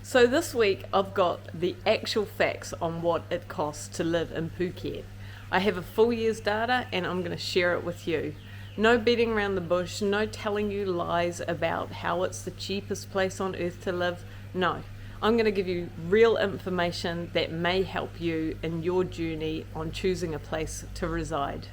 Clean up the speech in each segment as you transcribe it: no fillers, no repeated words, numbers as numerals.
So this week I've got the actual facts on what it costs to live in Phuket. I have a full year's data and I'm going to share it with you. No beating around the bush, no telling you lies about how it's the cheapest place on earth to live. No, I'm going to give you real information that may help you in your journey on choosing a place to reside.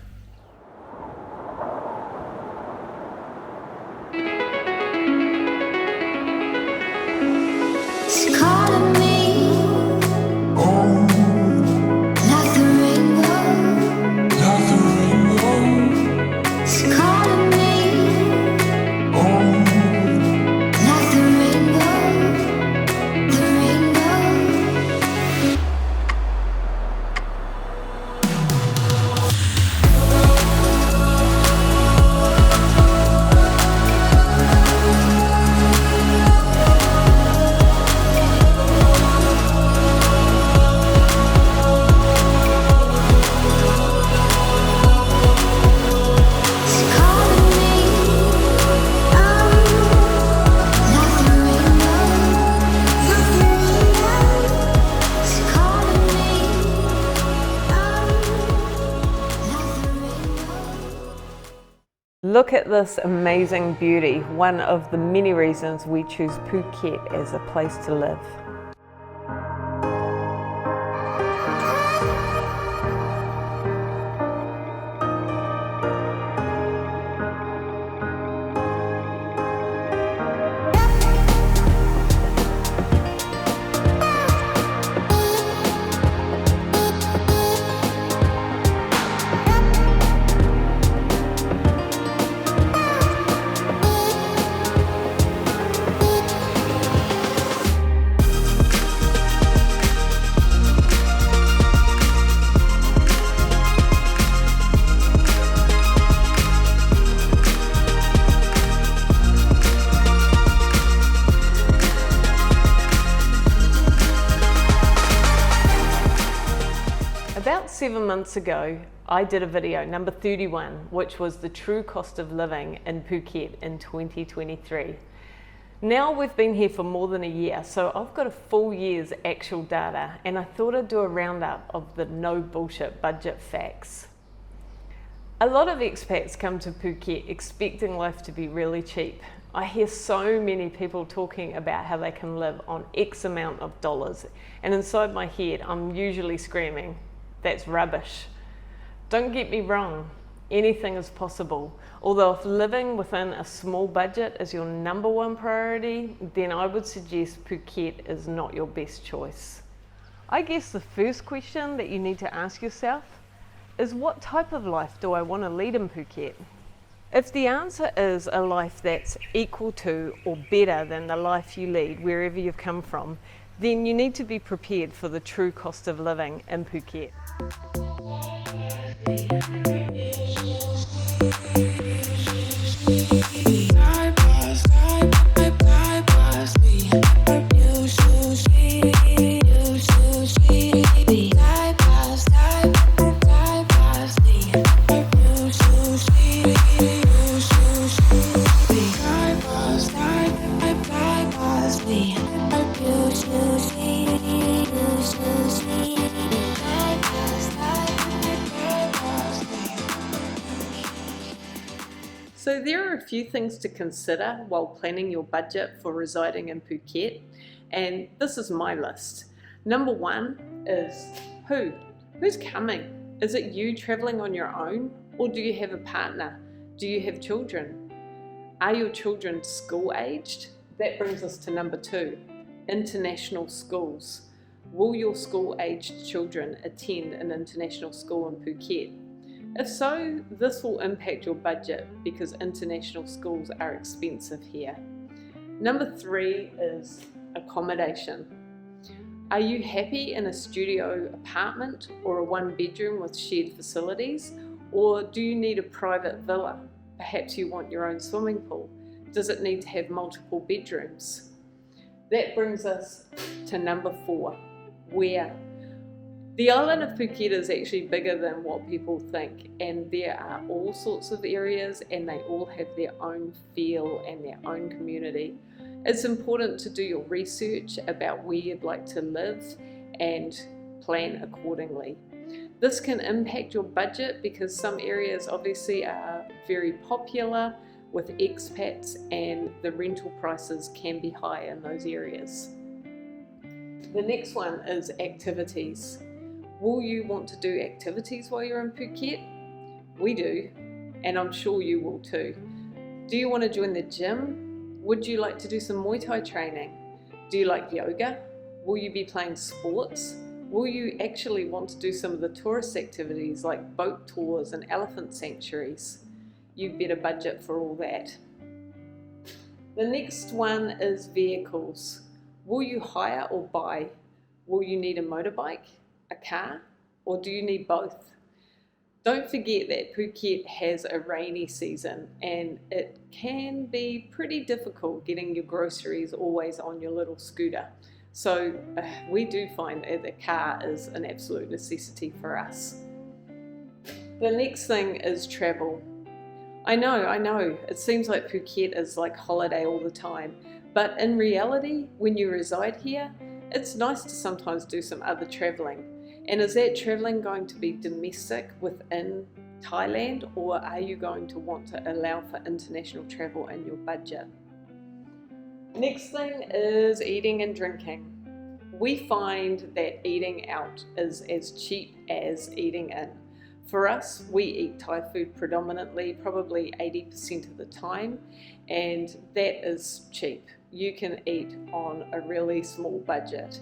Look at this amazing beauty, one of the many reasons we choose Phuket as a place to live. About 7 months ago, I did a video, number 31, which was the true cost of living in Phuket in 2023. Now we've been here for more than a year, so I've got a full year's actual data, and I thought I'd do a roundup of the no bullshit budget facts. A lot of expats come to Phuket expecting life to be really cheap. I hear so many people talking about how they can live on X amount of dollars, and inside my head, I'm usually screaming, that's rubbish. Don't get me wrong, anything is possible. Although if living within a small budget is your number one priority, then I would suggest Phuket is not your best choice. I guess the first question that you need to ask yourself is, what type of life do I want to lead in Phuket? If the answer is a life that's equal to or better than the life you lead wherever you've come from, then you need to be prepared for the true cost of living in Phuket. So there are a few things to consider while planning your budget for residing in Phuket, and this is my list. Number one is who's coming? Is it you traveling on your own, or do you have a partner? Do you have children? Are your children school aged? That brings us to number two, international schools. Will your school aged children attend an international school in Phuket? If so, this will impact your budget because international schools are expensive here. Number three is accommodation. Are you happy in a studio apartment or a one bedroom with shared facilities? Or do you need a private villa? Perhaps you want your own swimming pool. Does it need to have multiple bedrooms? That brings us to number four, where? The island of Phuket is actually bigger than what people think, and there are all sorts of areas and they all have their own feel and their own community. It's important to do your research about where you'd like to live and plan accordingly. This can impact your budget because some areas obviously are very popular with expats and the rental prices can be high in those areas. The next one is activities. Will you want to do activities while you're in Phuket? We do, and I'm sure you will too. Do you want to join the gym? Would you like to do some Muay Thai training? Do you like yoga? Will you be playing sports? Will you actually want to do some of the tourist activities like boat tours and elephant sanctuaries? You better budget for all that. The next one is vehicles. Will you hire or buy? Will you need a motorbike, a car, or do you need both? Don't forget that Phuket has a rainy season and it can be pretty difficult getting your groceries always on your little scooter. So we do find that the car is an absolute necessity for us. The next thing is travel. I know, it seems like Phuket is like holiday all the time, but in reality, when you reside here, it's nice to sometimes do some other traveling. And is that traveling going to be domestic within Thailand, or are you going to want to allow for international travel in your budget? Next thing is eating and drinking. We find that eating out is as cheap as eating in. For us, we eat Thai food predominantly, probably 80% of the time, and that is cheap. You can eat on a really small budget.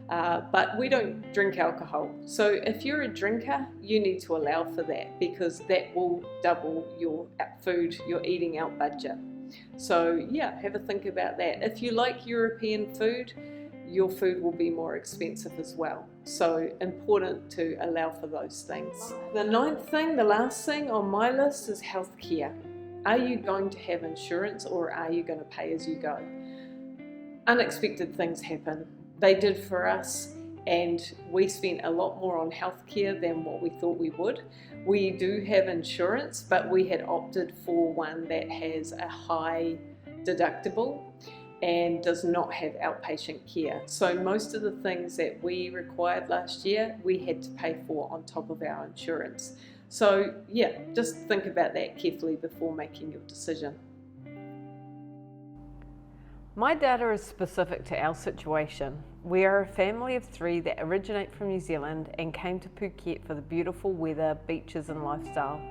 But we don't drink alcohol. So if you're a drinker, you need to allow for that because that will double your food, your eating out budget. So yeah, have a think about that. If you like European food, your food will be more expensive as well. So important to allow for those things. The ninth thing, the last thing on my list is healthcare. Are you going to have insurance or are you going to pay as you go? Unexpected things happen. They did for us, and we spent a lot more on healthcare than what we thought we would. We do have insurance, but we had opted for one that has a high deductible and does not have outpatient care. So most of the things that we required last year, we had to pay for on top of our insurance. So yeah, just think about that carefully before making your decision. My data is specific to our situation. We are a family of 3 that originate from New Zealand and came to Phuket for the beautiful weather, beaches and lifestyle.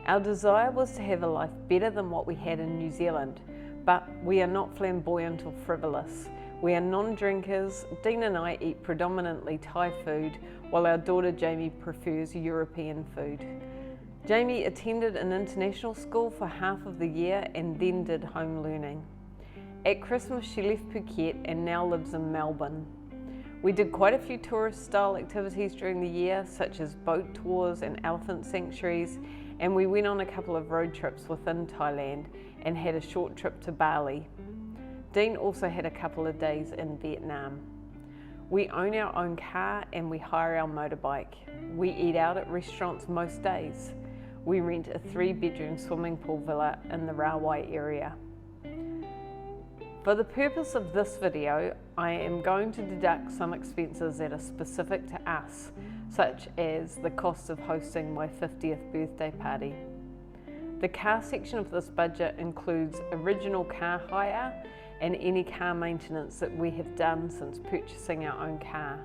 Our desire was to have a life better than what we had in New Zealand, but we are not flamboyant or frivolous. We are non-drinkers. Dean and I eat predominantly Thai food, while our daughter Jamie prefers European food. Jamie attended an international school for half of the year and then did home learning. At Christmas she left Phuket and now lives in Melbourne. We did quite a few tourist style activities during the year, such as boat tours and elephant sanctuaries, and we went on a couple of road trips within Thailand and had a short trip to Bali. Dean also had a couple of days in Vietnam. We own our own car and we hire our motorbike. We eat out at restaurants most days. We rent a 3-bedroom swimming pool villa in the Rawai area. For the purpose of this video, I am going to deduct some expenses that are specific to us, such as the cost of hosting my 50th birthday party. The car section of this budget includes original car hire and any car maintenance that we have done since purchasing our own car.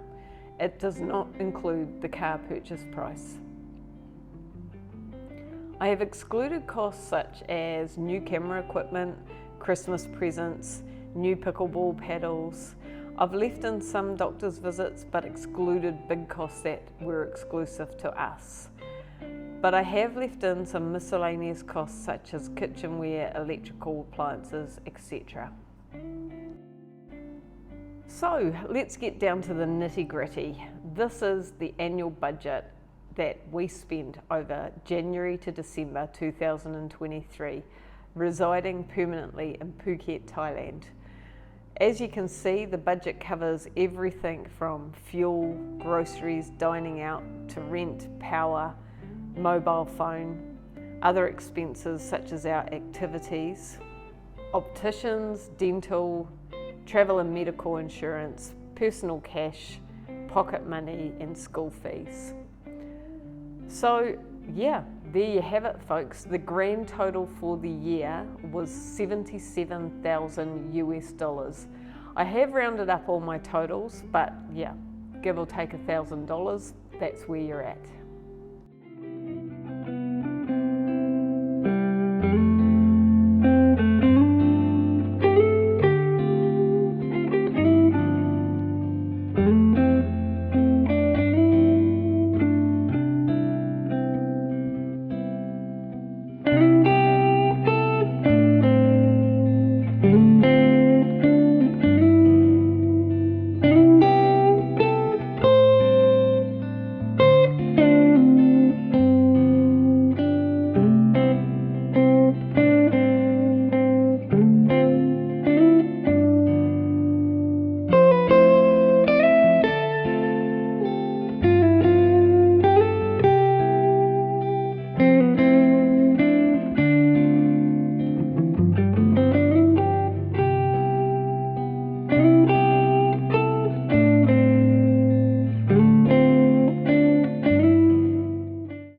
It does not include the car purchase price. I have excluded costs such as new camera equipment, Christmas presents, new pickleball paddles. I've left in some doctor's visits but excluded big costs that were exclusive to us. But I have left in some miscellaneous costs such as kitchenware, electrical appliances, etc. So let's get down to the nitty-gritty. This is the annual budget that we spent over January to December 2023, residing permanently in Phuket, Thailand. As you can see, the budget covers everything from fuel, groceries, dining out, to rent, power, mobile phone, other expenses such as our activities, opticians, dental, travel and medical insurance, personal cash, pocket money and school fees. So yeah, there you have it folks. The grand total for the year was $77,000 US. I have rounded up all my totals, but yeah, give or take $1,000, that's where you're at.